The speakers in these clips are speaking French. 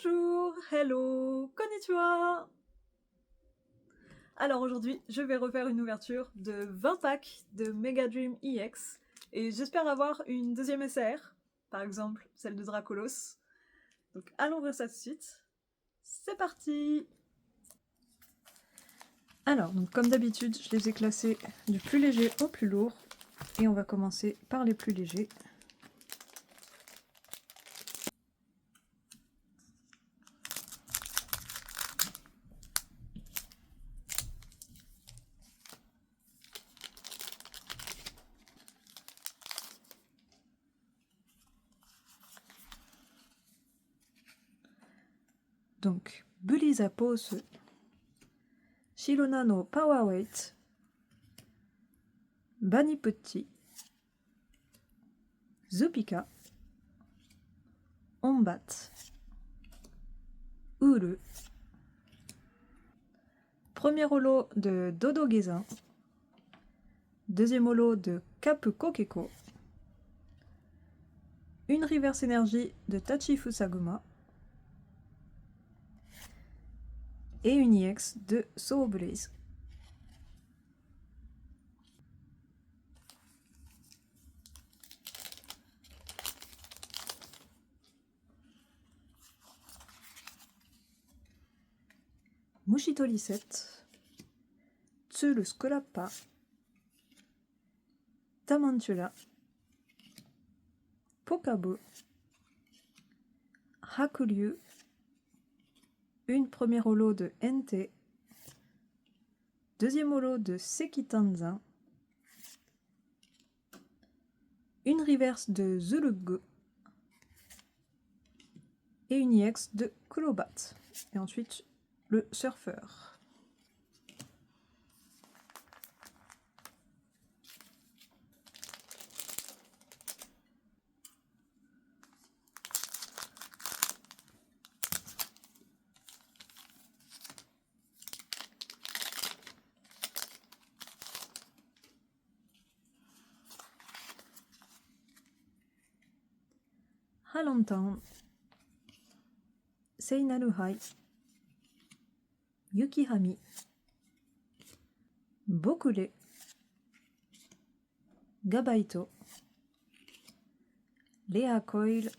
Bonjour, hello, konnichiwa. Alors aujourd'hui, je vais refaire une ouverture de 20 packs de Mega Dream EX et j'espère avoir une deuxième SR, par exemple celle de Dracolos. Donc allons ouvrir ça tout de suite. C'est parti. Alors, donc comme d'habitude, je les ai classés du plus léger au plus lourd et on va commencer par les plus légers. Donc, Buliza Pose, Shirona no Power Weight, Baniputti, Zupika, Ombat, Uru, premier holo de Dodo Gezin, deuxième holo de Kapu Kokeko, une reverse énergie de Tachi Fusaguma et une EX de Soul Blaze. Mushito Lisette, Tsulu Skolapa, Tamantula, Pokabo, Hakuryu, une première holo de NT, deuxième holo de Sekitanzan, une reverse de Zulugu et une EX de Kurobat. Et ensuite le surfeur. Halontan, Seinaruhai, Yukihami, Bokure, Gabaito, Léa Coil,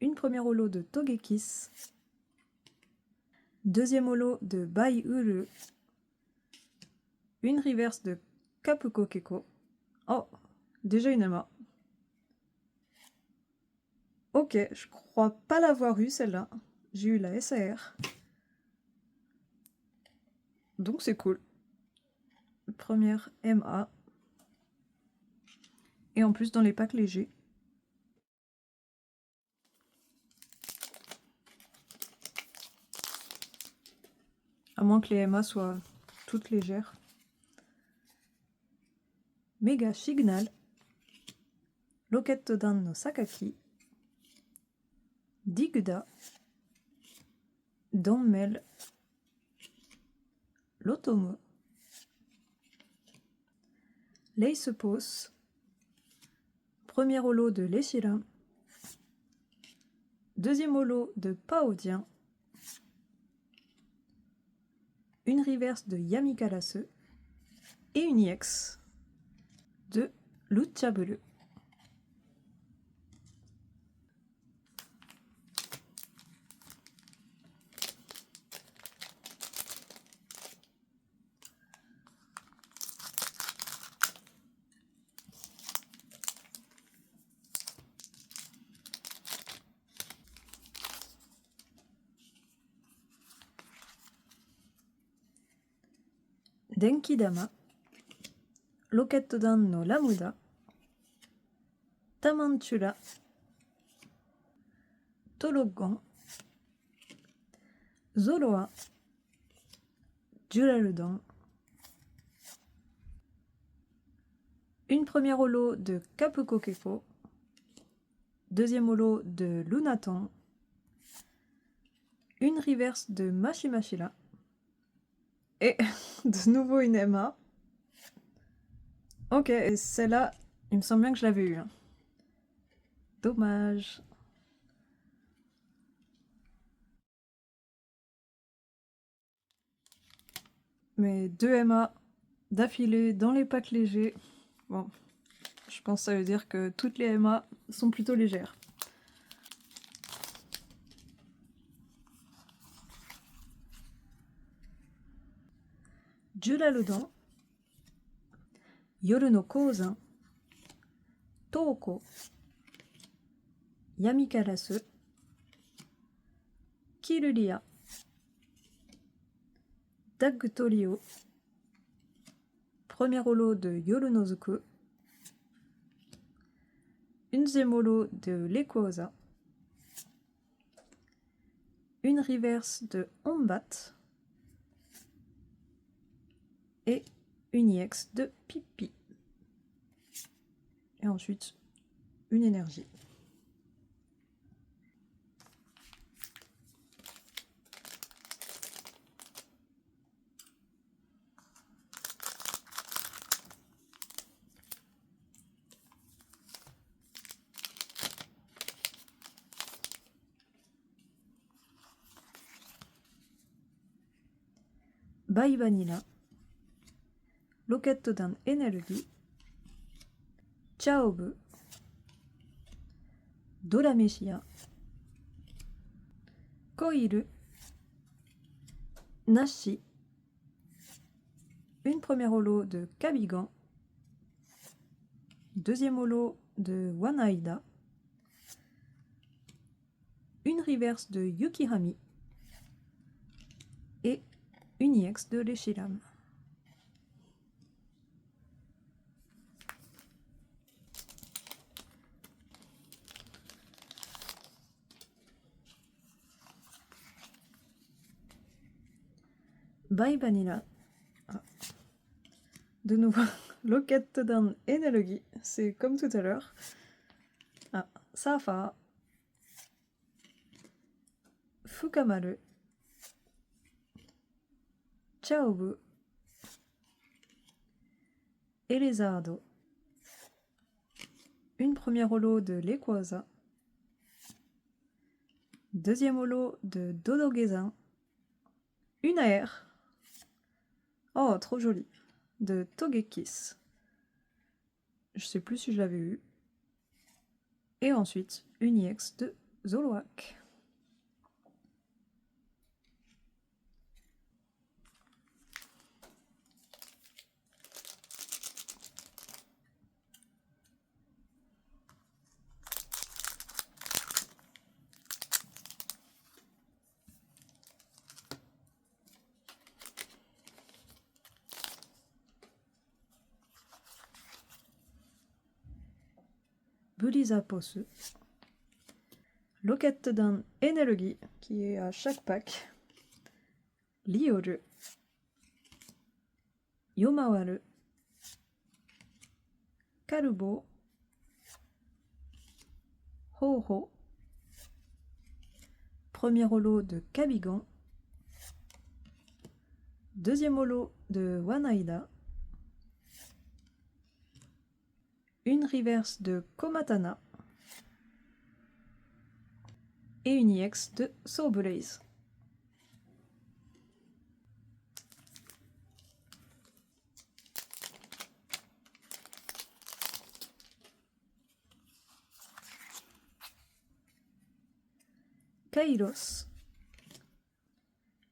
une première holo de Togekis, deuxième holo de Bai Uru, une reverse de Kapuko Keko. Oh, déjà une Ama. Ok, je crois pas l'avoir eu celle-là. J'ai eu la SAR. Donc c'est cool. Première MA. Et en plus dans les packs légers. À moins que les MA soient toutes légères. Mega Signal. Lockettodan no Sakaki. Digda. Donmel. Lotomo. Lace Pose. Premier holo de Leshiram. Deuxième holo de Paodien. Une reverse de Yamikarase. Et une EX de Luchabulu. Denkidama, Lockettodan no Lamuda, Tamantula, Tologan, Zoloa, Juraludan, une première holo de Kapuko Kefo, deuxième holo de Lunatan, une reverse de Mashimashila, et de nouveau une MA. Ok, et celle-là, il me semble bien que je l'avais eu. Dommage. mes 2 MA d'affilée dans les packs légers. Bon, je pense que ça veut dire que toutes les MA sont plutôt légères. Jura Lodan, Yoru no Kouzan, Toko, Yami Karasu, Kiruria, Dag Torio, premier holo de Yoru no Zuku, une deuxième holo de Lekoza, une reverse de Ombat et une EX de Pipi. Et ensuite, une énergie. By Vanilla, Locket Dan Energy, Chaobu, Doramesia, Koiru, Nashi, une première holo de Kabigan, deuxième holo de Wanaida, une reverse de Yukihami et une EX de Leshiram. By Vanilla. Ah. De nouveau, Locket Dan Energy, c'est comme tout à l'heure. Ah, Safa, Fukamaru, Chaobu, Elezardo, une première holo de Lekoza, deuxième holo de Dodogezan, une AR, oh trop joli, de Togekis, je sais plus si je l'avais eu, et ensuite une EX de Zoloak. Buliza Posu, Locket Dan Energy, qui est à chaque pack, Lioru, Yomawaru, Karubo, Ho-Ho, premier holo de Kabigan, deuxième holo de Wanaida, une reverse de Komatana et une EX de Soul Blaze. Kairos,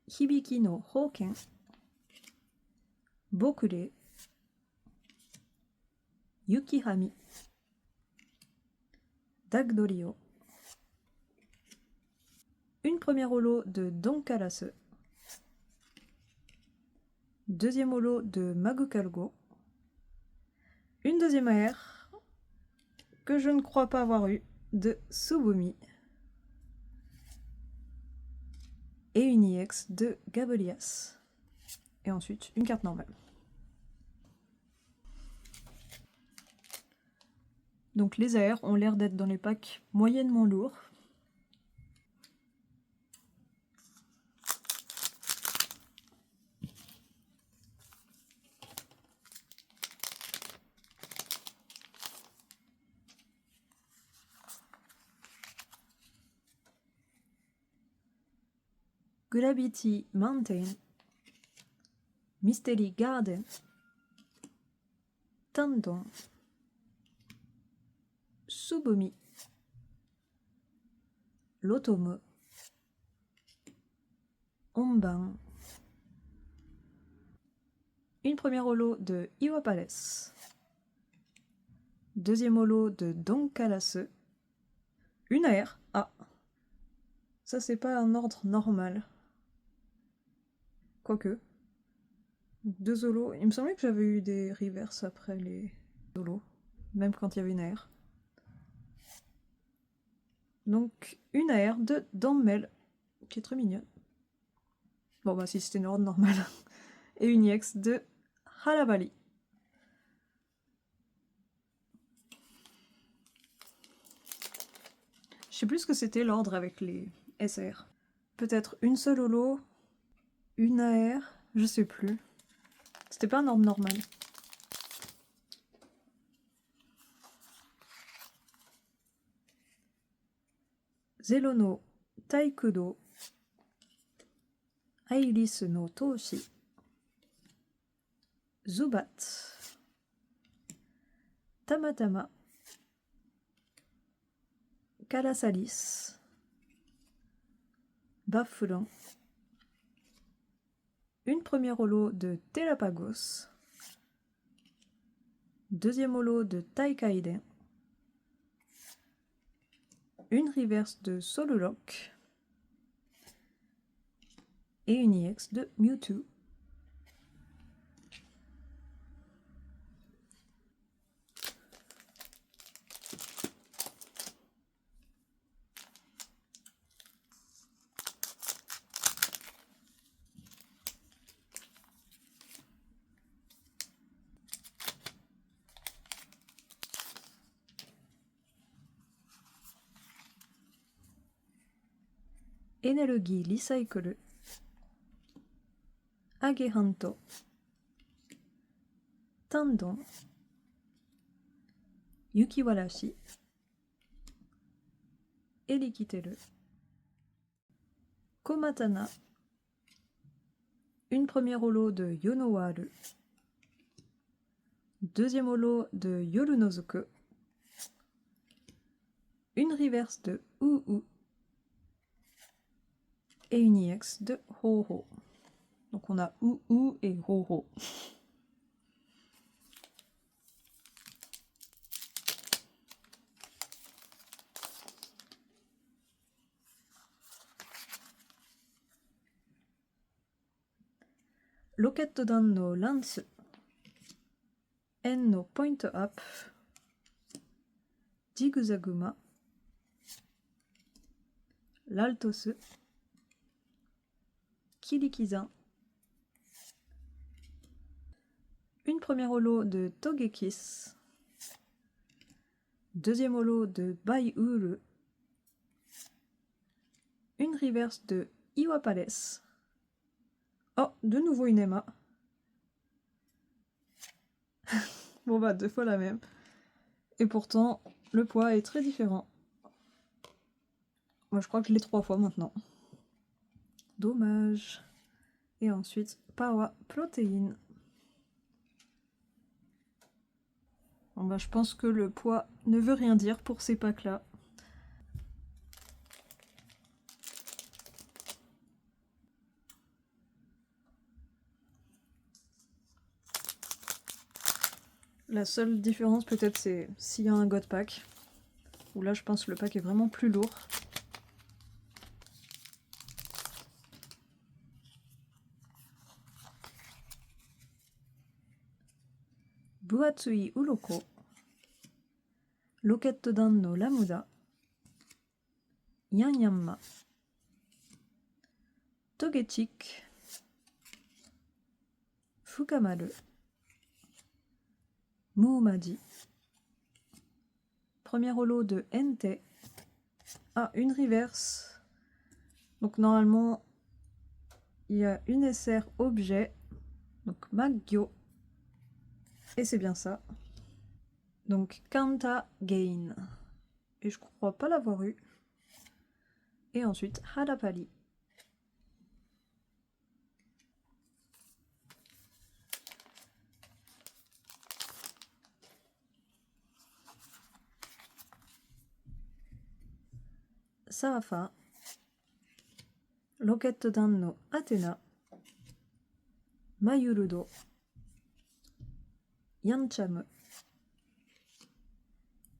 Hibiki no Hoken, Bokure, Yukihami, Dagdorio, une première holo de Donkarase, deuxième holo de Magukalgo, une deuxième AR que je ne crois pas avoir eu de Tsubumi et une EX de Gabelias. Et ensuite une carte normale. Donc les AR ont l'air d'être dans les packs moyennement lourds. Gravity Mountain, Mystery Garden, Tandon, Tsubomi, Lotomo, Onban. Une première holo de Iwa Palace. Deuxième holo de Donkalase. Une AR. Ah. Ça, c'est pas un ordre normal. Quoique. Deux holos. Il me semblait que j'avais eu des reverses après les holos. Même quand il y avait une AR. Donc, une AR de Danmel. Qui est très mignonne. Bon, bah, si c'était une ordre normale. Et une EX de Halabali. Je sais plus ce que c'était l'ordre avec les SR. Peut-être une seule holo, une AR, je sais plus. C'était pas un ordre normal. Zelono Taikudo, Airis no Toshi, Zubat, Tamatama, Calasalis, Bafulan, une première holo de Telapagos, deuxième holo de Taikaiden, une reverse de Sololock et une EX de Mewtwo. Energy Recycle, Agehanto, Tandon, Yukiwarashi, Elikiteru, Komatana, une première holo de Yonowaru, deuxième holo de Yorunozuku, une reverse de Ou et une EX de Ho-Ho. Donc on a Ou et Ho-Ho. Rocketdan no Lance, En no Point Up, Jiguzaguma, Laltos, Kirikizan, une première holo de Togekis, deuxième holo de Baiuru, une reverse de Iwa Palace. Oh, de nouveau une Emma. Bon bah, deux fois la même. Et pourtant, le poids est très différent. Moi, je crois que je l'ai 3 fois maintenant. Dommage. Et ensuite, Power Protein. Bon bah, je pense que le poids ne veut rien dire pour ces packs-là. La seule différence peut-être c'est s'il y a un God Pack, où là je pense que le pack est vraiment plus lourd. Buatsui Uloko, Rocketdan no Lamuda, Yanyamma, Togetic, Fukamaru, Muumadi, premier holo de Entei. Ah, une reverse. Donc normalement, il y a une SR objet, donc Maggyo, et c'est bien ça. Donc Kanta Gain, et je crois pas l'avoir eu. Et ensuite Hadapali. Sarafa, Rocket Dan no Athena, Mayurudo, Yancham,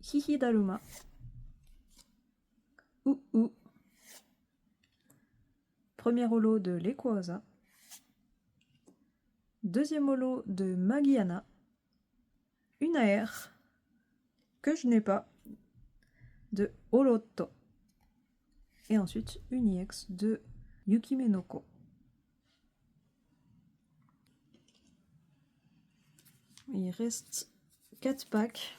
Hihidaruma, Ou, premier holo de Rayquaza, deuxième holo de Magiana, une AR que je n'ai pas de Holoto, et ensuite une IX de Yukimenoko. Il reste 4 packs.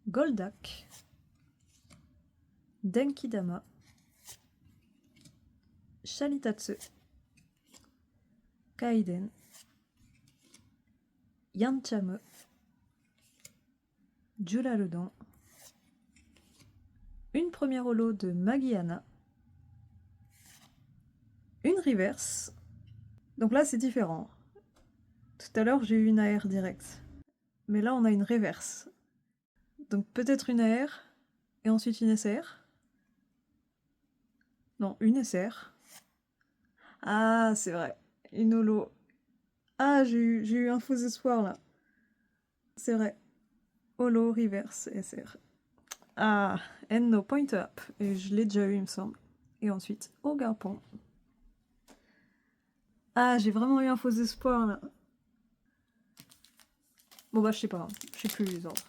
Goldak, Denkidama, Shalitatsu, Kaiden, Yancham, Duraludon, une première holo de Magiana, une reverse. Donc là c'est différent. Tout à l'heure j'ai eu une AR directe, mais là on a une reverse. Donc peut-être une AR, et ensuite une SR. Non, une SR. Ah, c'est vrai, une holo. Ah, j'ai eu un faux espoir là. C'est vrai. Holo, reverse, SR. Ah, Enno, point up. Et je l'ai déjà eu, il me semble. Et ensuite, Ogarpon. Ah, j'ai vraiment eu un faux espoir là. Bon bah, je sais pas, je sais plus les ordres.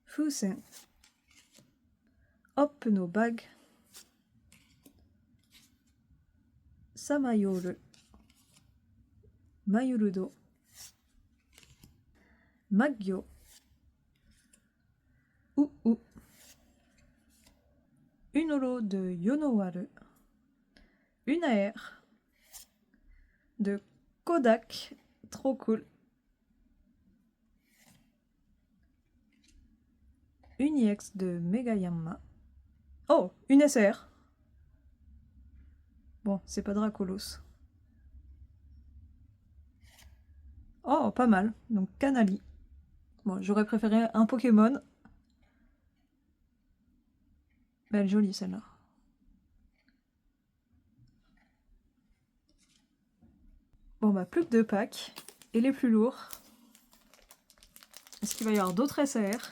Fusen. Hop no bag. Samayoru. Mayurudo. Magyo. Ou. Une holo de Yonowaru. Une AR de Kodak. Trop cool. Une IX de Megayama. Oh, une SR. Bon, c'est pas Dracolos. Oh, pas mal. Donc Canali. Bon, j'aurais préféré un Pokémon. Mais elle est jolie celle-là. Bon bah plus que 2 packs. Et les plus lourds. Est-ce qu'il va y avoir d'autres SR?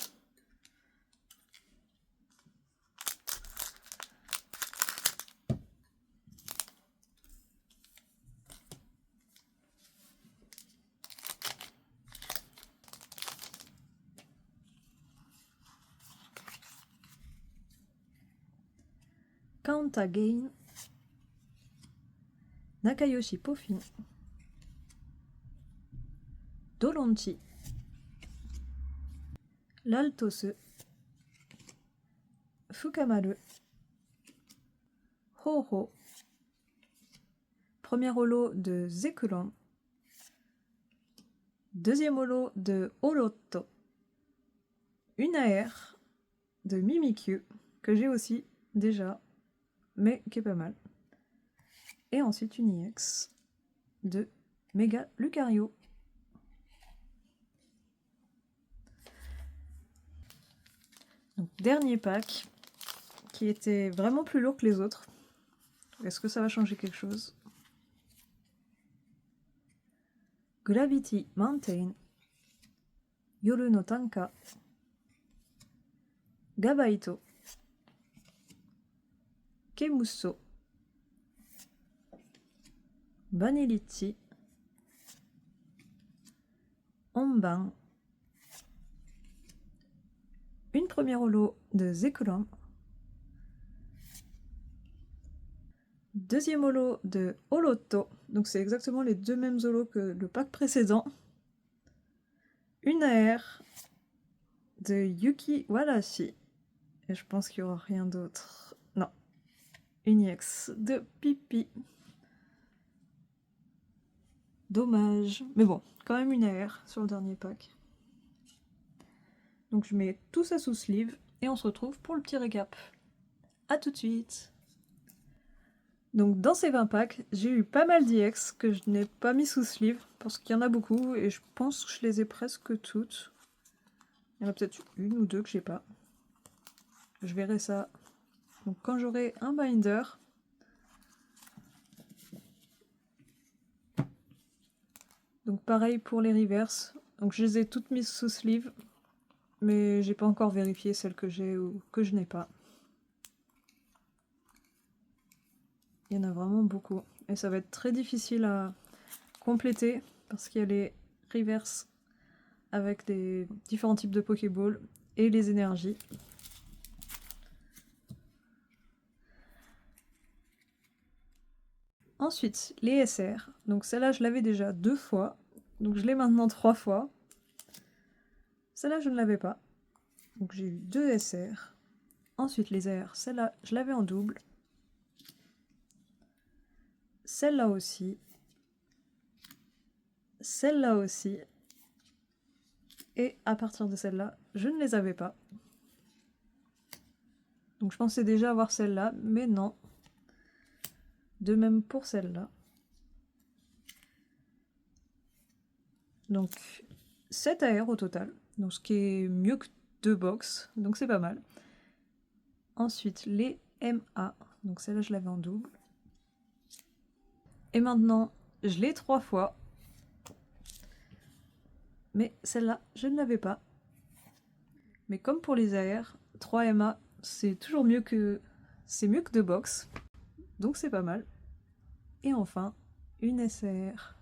Count Again. Nakayoshi Pofin. Dolonchi. Laltose. Fukamaru. Ho-Ho. Premier holo de Zekulon. Deuxième holo de Holoto. Une AR de Mimikyu, que j'ai aussi déjà, mais qui est pas mal. Et ensuite une IX de Mega Lucario. Donc, dernier pack, qui était vraiment plus lourd que les autres. Est-ce que ça va changer quelque chose? Gravity Mountain, Yoru no Tanka, Gabaito, Kemuso, Banelichi, Onban, une première holo de Zekulon, deuxième holo de Holoto, donc c'est exactement les deux mêmes holos que le pack précédent, une AR de Yuki Warashi, et je pense qu'il n'y aura rien d'autre. Non, une EX de Pipi. Dommage. Mais bon, quand même une AR sur le dernier pack. Donc je mets tout ça sous sleeve et on se retrouve pour le petit récap. A tout de suite. Donc dans ces 20 packs, j'ai eu pas mal d'EX que je n'ai pas mis sous sleeve parce qu'il y en a beaucoup et je pense que je les ai presque toutes. Il y en a peut-être une ou deux que j'ai pas. Je verrai ça. Donc quand j'aurai un binder, donc pareil pour les reverse. Donc je les ai toutes mises sous sleeve, mais j'ai pas encore vérifié celles que j'ai ou que je n'ai pas. Il y en a vraiment beaucoup. Et ça va être très difficile à compléter parce qu'il y a les reverse avec des différents types de Pokéball et les énergies. Ensuite, les SR. Donc celle-là, je l'avais déjà 2 fois. Donc je l'ai maintenant 3 fois. Celle-là, je ne l'avais pas. Donc j'ai eu 2 SR. Ensuite, les AR. Celle-là, je l'avais en double. Celle-là aussi. Celle-là aussi. Et à partir de celle-là, je ne les avais pas. Donc je pensais déjà avoir celle-là, mais non. De même pour celle-là. Donc 7 AR au total, donc ce qui est mieux que 2 box, donc c'est pas mal. Ensuite les MA, donc celle-là je l'avais en double. Et maintenant je l'ai 3 fois, mais celle-là je ne l'avais pas. Mais comme pour les AR, 3 MA c'est toujours mieux que... c'est mieux que 2 box, donc c'est pas mal. Et enfin une SR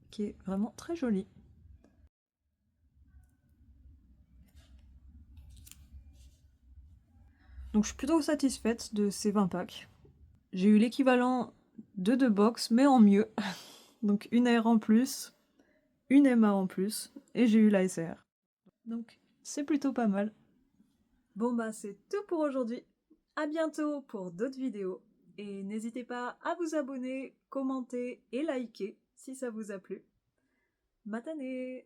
qui est vraiment très jolie. Donc je suis plutôt satisfaite de ces 20 packs. J'ai eu l'équivalent de 2 box, mais en mieux. Donc une AR en plus, une MA en plus, et j'ai eu la SR. Donc c'est plutôt pas mal. Bon bah c'est tout pour aujourd'hui. À bientôt pour d'autres vidéos. Et n'hésitez pas à vous abonner, commenter et liker si ça vous a plu. Matane!